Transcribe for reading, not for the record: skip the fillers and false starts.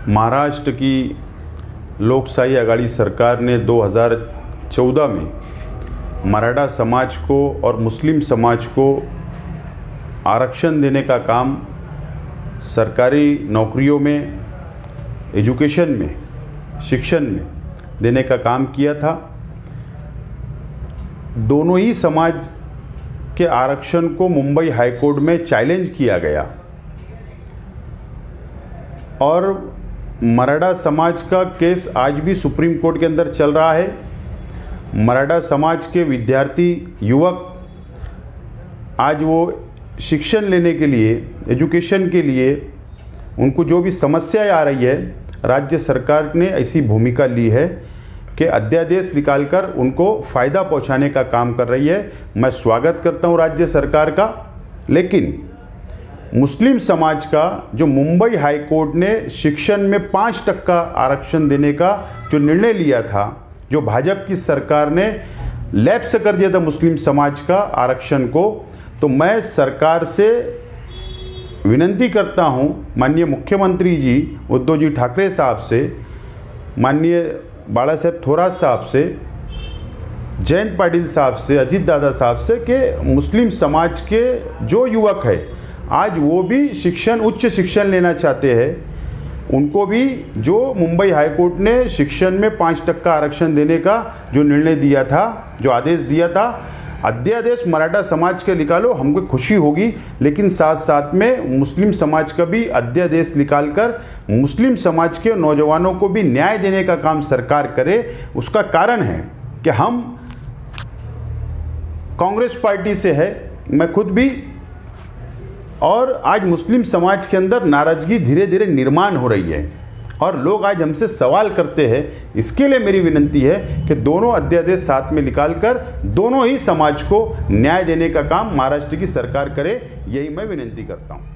महाराष्ट्र की लोकशाही आघाड़ी सरकार ने 2014 में मराठा समाज को और मुस्लिम समाज को आरक्षण देने का काम सरकारी नौकरियों में, एजुकेशन में, शिक्षण में देने का काम किया था। दोनों ही समाज के आरक्षण को मुंबई हाई कोर्ट में चैलेंज किया गया और मराठा समाज का केस आज भी सुप्रीम कोर्ट के अंदर चल रहा है। मराठा समाज के विद्यार्थी युवक आज वो शिक्षण लेने के लिए, एजुकेशन के लिए उनको जो भी समस्याएं आ रही है, राज्य सरकार ने ऐसी भूमिका ली है कि अध्यादेश निकालकर उनको फ़ायदा पहुंचाने का काम कर रही है। मैं स्वागत करता हूं राज्य सरकार का। लेकिन मुस्लिम समाज का जो मुंबई हाई कोर्ट ने शिक्षण में 5% आरक्षण देने का जो निर्णय लिया था, जो भाजपा की सरकार ने लैप्स कर दिया था मुस्लिम समाज का आरक्षण को, तो मैं सरकार से विनती करता हूं, माननीय मुख्यमंत्री जी उद्धव जी ठाकरे साहब से, माननीय बाला साहेब थोरात साहब से, जयंत पाटिल साहब से, अजीत दादा साहब से कि मुस्लिम समाज के जो युवक है आज वो भी शिक्षण, उच्च शिक्षण लेना चाहते हैं, उनको भी जो मुंबई हाई कोर्ट ने शिक्षण में 5% आरक्षण देने का जो निर्णय दिया था, जो आदेश दिया था, अध्यादेश मराठा समाज के निकालो, हमको खुशी होगी। लेकिन साथ साथ में मुस्लिम समाज का भी अध्यादेश निकालकर मुस्लिम समाज के नौजवानों को भी न्याय देने का काम सरकार करे। उसका कारण है कि हम कांग्रेस पार्टी से है, मैं खुद भी, और आज मुस्लिम समाज के अंदर नाराजगी धीरे धीरे निर्माण हो रही है और लोग आज हमसे सवाल करते हैं। इसके लिए मेरी विनती है कि दोनों अध्यादेश साथ में निकालकर दोनों ही समाज को न्याय देने का काम महाराष्ट्र की सरकार करे, यही मैं विनती करता हूं।